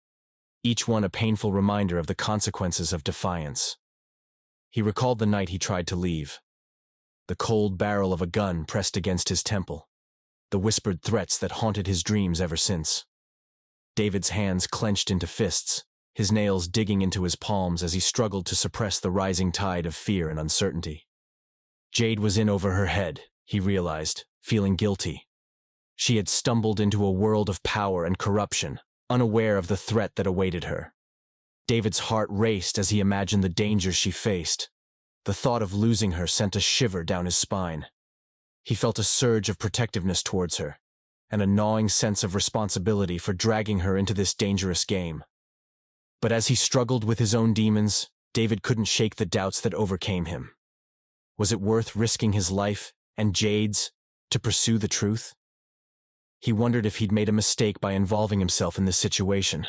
A: each one a painful reminder of the consequences of defiance. He recalled the night he tried to leave. The cold barrel of a gun pressed against his temple, the whispered threats that haunted his dreams ever since. David's hands clenched into fists, his nails digging into his palms as he struggled to suppress the rising tide of fear and uncertainty. Jade was in over her head, he realized, feeling guilty. She had stumbled into a world of power and corruption, unaware of the threat that awaited her. David's heart raced as he imagined the dangers she faced. The thought of losing her sent a shiver down his spine. He felt a surge of protectiveness towards her, and a gnawing sense of responsibility for dragging her into this dangerous game. But as he struggled with his own demons, David couldn't shake the doubts that overcame him. Was it worth risking his life, and Jade's, to pursue the truth? He wondered if he'd made a mistake by involving himself in this situation.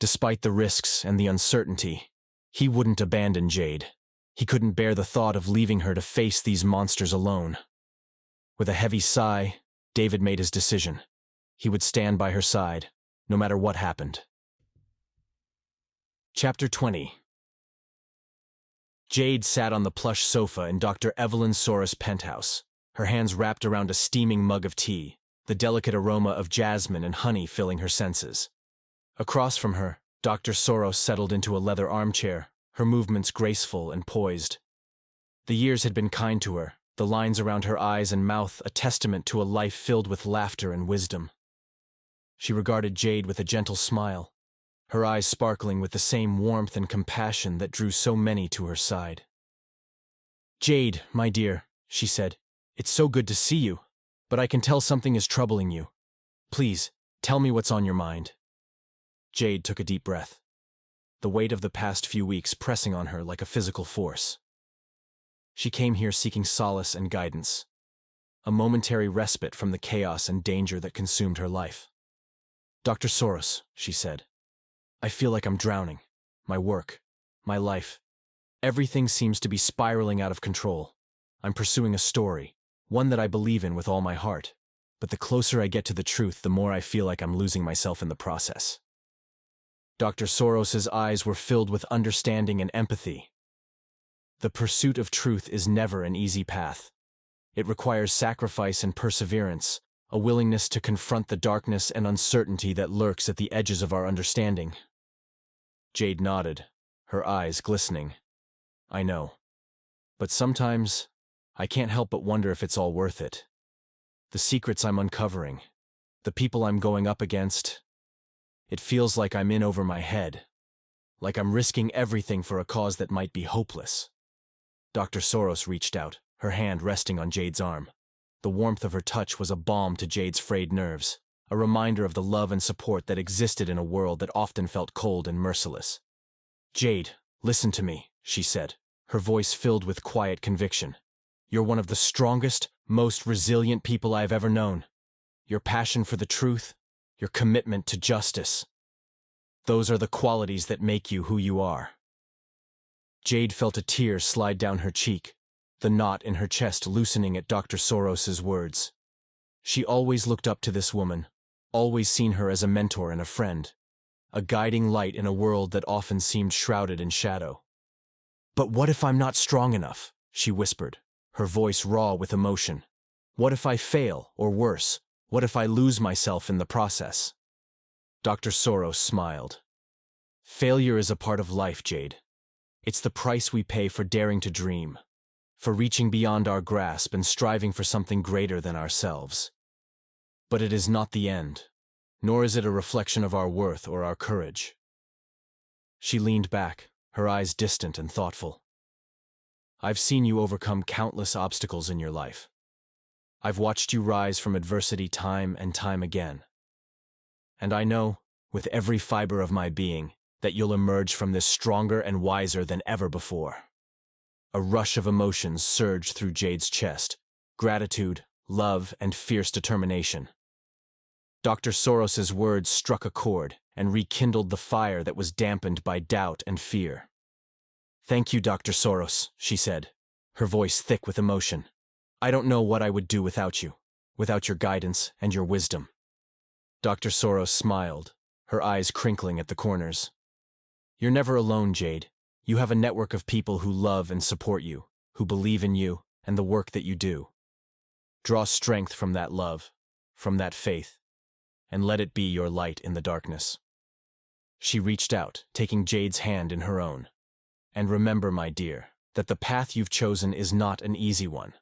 A: Despite the risks and the uncertainty, he wouldn't abandon Jade. He couldn't bear the thought of leaving her to face these monsters alone. With a heavy sigh, David made his decision. He would stand by her side, no matter what happened. Chapter 20. Jade sat on the plush sofa in Dr. Evelyn Soros' penthouse, her hands wrapped around a steaming mug of tea, the delicate aroma of jasmine and honey filling her senses. Across from her, Dr. Soros settled into a leather armchair, her movements graceful and poised. The years had been kind to her, the lines around her eyes and mouth a testament to a life filled with laughter and wisdom. She regarded Jade with a gentle smile, her eyes sparkling with the same warmth and compassion that drew so many to her side. "Jade, my dear," she said, "it's so good to see you, but I can tell something is troubling you. Please, tell me what's on your mind." Jade took a deep breath, the weight of the past few weeks pressing on her like a physical force. She came here seeking solace and guidance, a momentary respite from the chaos and danger that consumed her life. "Dr. Soros," she said, "I feel like I'm drowning. My work, my life, everything seems to be spiraling out of control. I'm pursuing a story, one that I believe in with all my heart, but the closer I get to the truth, the more I feel like I'm losing myself in the process." Dr. Soros's eyes were filled with understanding and empathy. The pursuit of truth is never an easy path. It requires sacrifice and perseverance, a willingness to confront the darkness and uncertainty that lurks at the edges of our understanding. Jade nodded, her eyes glistening. "I know. But sometimes, I can't help but wonder if it's all worth it. The secrets I'm uncovering, the people I'm going up against, it feels like I'm in over my head, like I'm risking everything for a cause that might be hopeless." Dr. Soros reached out, her hand resting on Jade's arm. The warmth of her touch was a balm to Jade's frayed nerves, a reminder of the love and support that existed in a world that often felt cold and merciless. "Jade, listen to me," she said, her voice filled with quiet conviction. "You're one of the strongest, most resilient people I've ever known. Your passion for the truth, your commitment to justice, those are the qualities that make you who you are. Jade felt a tear slide down her cheek, the knot in her chest loosening at Dr. Soros's words. She always looked up to this woman, always seen her as a mentor and a friend, a guiding light in a world that often seemed shrouded in shadow. "But what if I'm not strong enough?" she whispered, her voice raw with emotion. "What if I fail, or worse, what if I lose myself in the process?" Dr. Soros smiled. "Failure is a part of life, Jade. It's the price we pay for daring to dream, for reaching beyond our grasp and striving for something greater than ourselves. But it is not the end, nor is it a reflection of our worth or our courage." She leaned back, her eyes distant and thoughtful. "I've seen you overcome countless obstacles in your life. I've watched you rise from adversity time and time again. And I know, with every fiber of my being, that you'll emerge from this stronger and wiser than ever before." A rush of emotions surged through Jade's chest, gratitude, love, and fierce determination. Dr. Soros's words struck a chord and rekindled the fire that was dampened by doubt and fear. "Thank you, Dr. Soros," she said, her voice thick with emotion. "I don't know what I would do without you, without your guidance and your wisdom." Dr. Soros smiled, her eyes crinkling at the corners. "You're never alone, Jade. You have a network of people who love and support you, who believe in you and the work that you do. Draw strength from that love, from that faith, and let it be your light in the darkness." She reached out, taking Jade's hand in her own. "And remember, my dear, that the path you've chosen is not an easy one,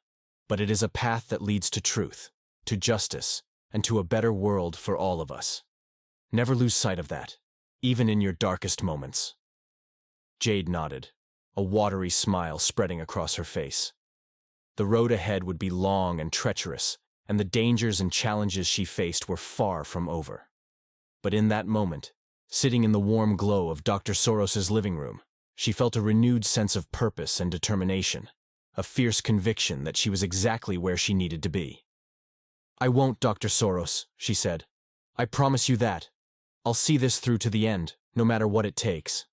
A: but it is a path that leads to truth, to justice, and to a better world for all of us. Never lose sight of that, even in your darkest moments." Jade nodded, a watery smile spreading across her face. The road ahead would be long and treacherous, and the dangers and challenges she faced were far from over. But in that moment, sitting in the warm glow of Dr. Soros's living room, she felt a renewed sense of purpose and determination, a fierce conviction that she was exactly where she needed to be. "I won't, Dr. Soros," she said. "I promise you that. I'll see this through to the end, no matter what it takes."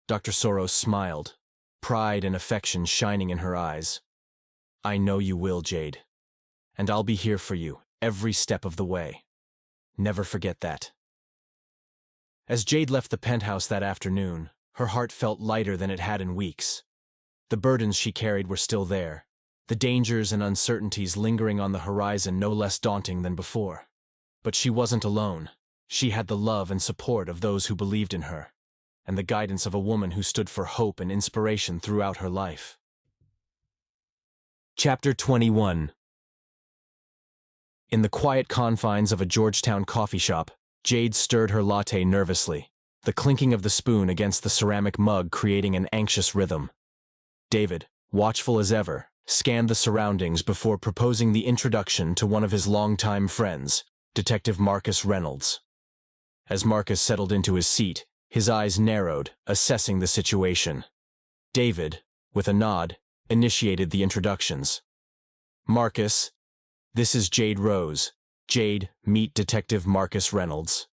A: Dr. Soros smiled, pride and affection shining in her eyes. "I know you will, Jade. And I'll be here for you, every step of the way. Never forget that." As Jade left the penthouse that afternoon, her heart felt lighter than it had in weeks. The burdens she carried were still there, the dangers and uncertainties lingering on the horizon no less daunting than before. But she wasn't alone. She had the love and support of those who believed in her, and the guidance of a woman who stood for hope and inspiration throughout her life. Chapter 21. In the quiet confines of a Georgetown coffee shop, Jade stirred her latte nervously, the clinking of the spoon against the ceramic mug creating an anxious rhythm. David, watchful as ever, scanned the surroundings before proposing the introduction to one of his longtime friends, Detective Marcus Reynolds. As Marcus settled into his seat, his eyes narrowed, assessing the situation. David, with a nod, initiated the introductions. "Marcus, this is Jade Rose. Jade, meet Detective Marcus Reynolds."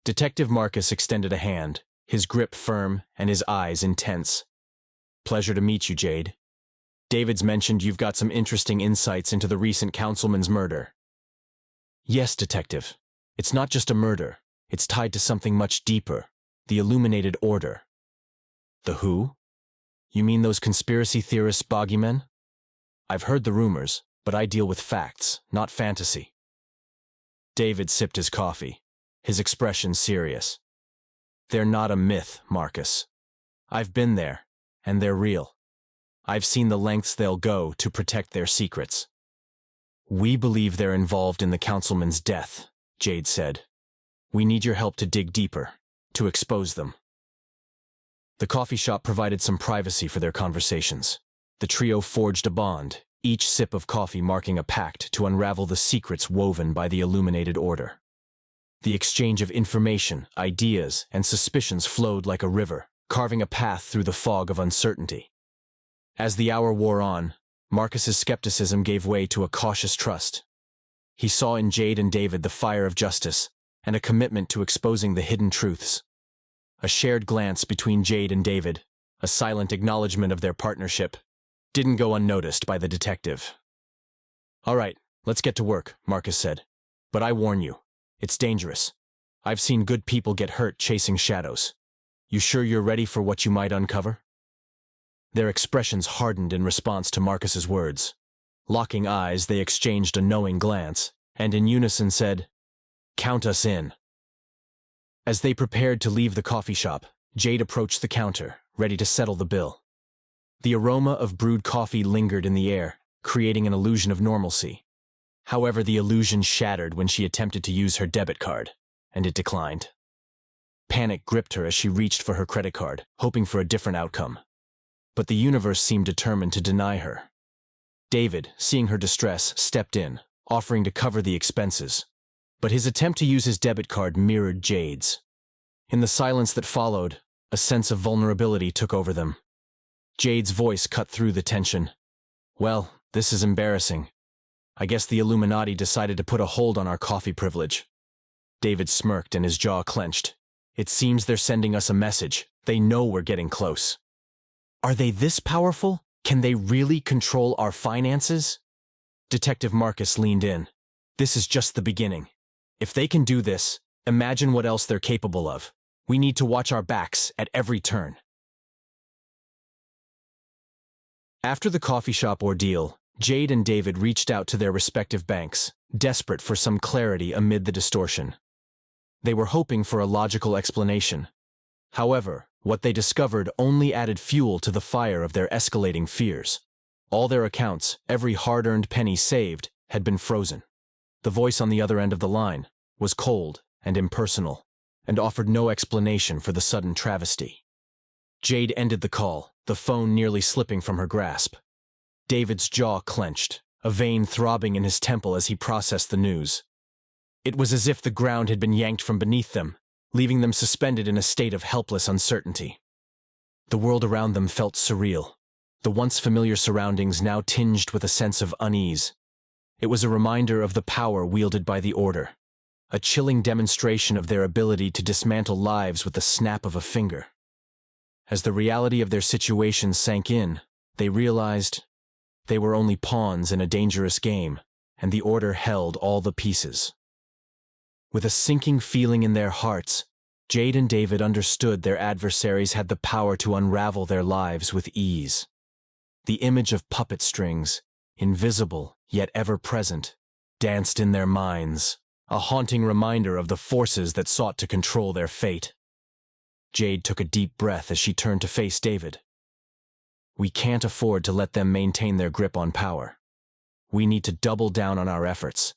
A: Detective Marcus extended a hand, his grip firm and his eyes intense. "Pleasure to meet you, Jade. David's mentioned you've got some interesting insights into the recent councilman's murder." "Yes, Detective. It's not just a murder. It's tied to something much deeper, the Illuminated Order." "The who? You mean those conspiracy theorists bogeymen?" "I've heard the rumors, but I deal with facts, not fantasy." David sipped his coffee, his expression serious. "They're not a myth, Marcus. I've been there, and they're real. I've seen the lengths they'll go to protect their secrets." "We believe they're involved in the councilman's death," Jade said. "We need your help to dig deeper, to expose them." The coffee shop provided some privacy for their conversations. The trio forged a bond, each sip of coffee marking a pact to unravel the secrets woven by the Illuminated Order. The exchange of information, ideas, and suspicions flowed like a river, carving a path through the fog of uncertainty. As the hour wore on, Marcus's skepticism gave way to a cautious trust. He saw in Jade and David the fire of justice and a commitment to exposing the hidden truths. A shared glance between Jade and David, a silent acknowledgement of their partnership, didn't go unnoticed by the detective. "All right, let's get to work," Marcus said. "But I warn you, it's dangerous. I've seen good people get hurt chasing shadows. You sure you're ready for what you might uncover?" Their expressions hardened in response to Marcus's words. Locking eyes, they exchanged a knowing glance, and in unison said, "Count us in." As they prepared to leave the coffee shop, Jade approached the counter, ready to settle the bill. The aroma of brewed coffee lingered in the air, creating an illusion of normalcy. However, the illusion shattered when she attempted to use her debit card, and it declined. Panic gripped her as she reached for her credit card, hoping for a different outcome. But the universe seemed determined to deny her. David, seeing her distress, stepped in, offering to cover the expenses. But his attempt to use his debit card mirrored Jade's. In the silence that followed, a sense of vulnerability took over them. Jade's voice cut through the tension. "Well, this is embarrassing. I guess the Illuminati decided to put a hold on our coffee privilege." David smirked and his jaw clenched. "It seems they're sending us a message. They know we're getting close." "Are they this powerful? Can they really control our finances?" Detective Marcus leaned in. "This is just the beginning. If they can do this, imagine what else they're capable of. We need to watch our backs at every turn." After the coffee shop ordeal, Jade and David reached out to their respective banks, desperate for some clarity amid the distortion. They were hoping for a logical explanation. However, what they discovered only added fuel to the fire of their escalating fears. All their accounts, every hard-earned penny saved, had been frozen. The voice on the other end of the line was cold and impersonal, and offered no explanation for the sudden travesty. Jade ended the call, the phone nearly slipping from her grasp. David's jaw clenched, a vein throbbing in his temple as he processed the news. It was as if the ground had been yanked from beneath them, leaving them suspended in a state of helpless uncertainty. The world around them felt surreal, the once familiar surroundings now tinged with a sense of unease. It was a reminder of the power wielded by the Order, a chilling demonstration of their ability to dismantle lives with the snap of a finger. As the reality of their situation sank in, they realized they were only pawns in a dangerous game, and the Order held all the pieces. With a sinking feeling in their hearts, Jade and David understood their adversaries had the power to unravel their lives with ease. The image of puppet strings, invisible yet ever present, danced in their minds, a haunting reminder of the forces that sought to control their fate. Jade took a deep breath as she turned to face David. "We can't afford to let them maintain their grip on power. We need to double down on our efforts,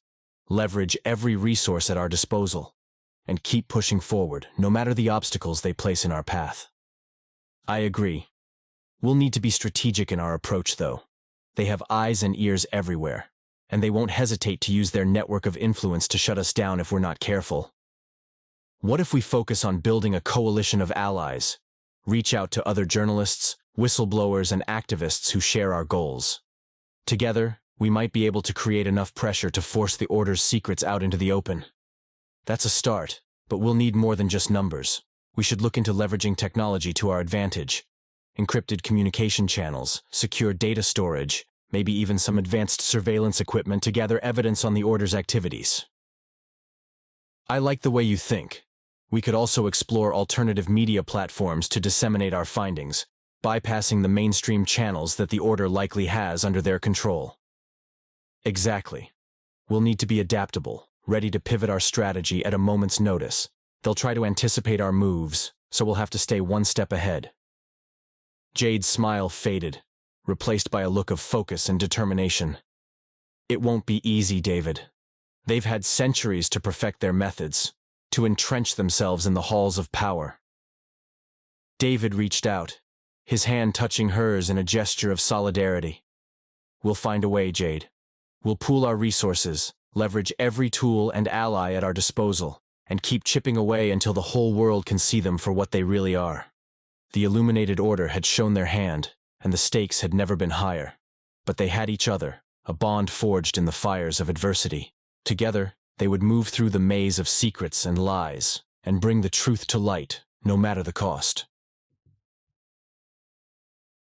A: leverage every resource at our disposal, and keep pushing forward, no matter the obstacles they place in our path." "I agree. We'll need to be strategic in our approach, though. They have eyes and ears everywhere, and they won't hesitate to use their network of influence to shut us down if we're not careful. What if we focus on building a coalition of allies, reach out to other journalists, whistleblowers, and activists who share our goals? Together, we might be able to create enough pressure to force the Order's secrets out into the open." "That's a start, but we'll need more than just numbers. We should look into leveraging technology to our advantage. Encrypted communication channels, secure data storage, maybe even some advanced surveillance equipment to gather evidence on the Order's activities." "I like the way you think. We could also explore alternative media platforms to disseminate our findings, bypassing the mainstream channels that the Order likely has under their control." "Exactly. We'll need to be adaptable, ready to pivot our strategy at a moment's notice. They'll try to anticipate our moves, so we'll have to stay one step ahead." Jade's smile faded, replaced by a look of focus and determination. "It won't be easy, David. They've had centuries to perfect their methods, to entrench themselves in the halls of power." David reached out, his hand touching hers in a gesture of solidarity. "We'll find a way, Jade. We'll pool our resources, leverage every tool and ally at our disposal, and keep chipping away until the whole world can see them for what they really are." The Illuminated Order had shown their hand, and the stakes had never been higher. But they had each other, a bond forged in the fires of adversity. Together, they would move through the maze of secrets and lies, and bring the truth to light, no matter the cost.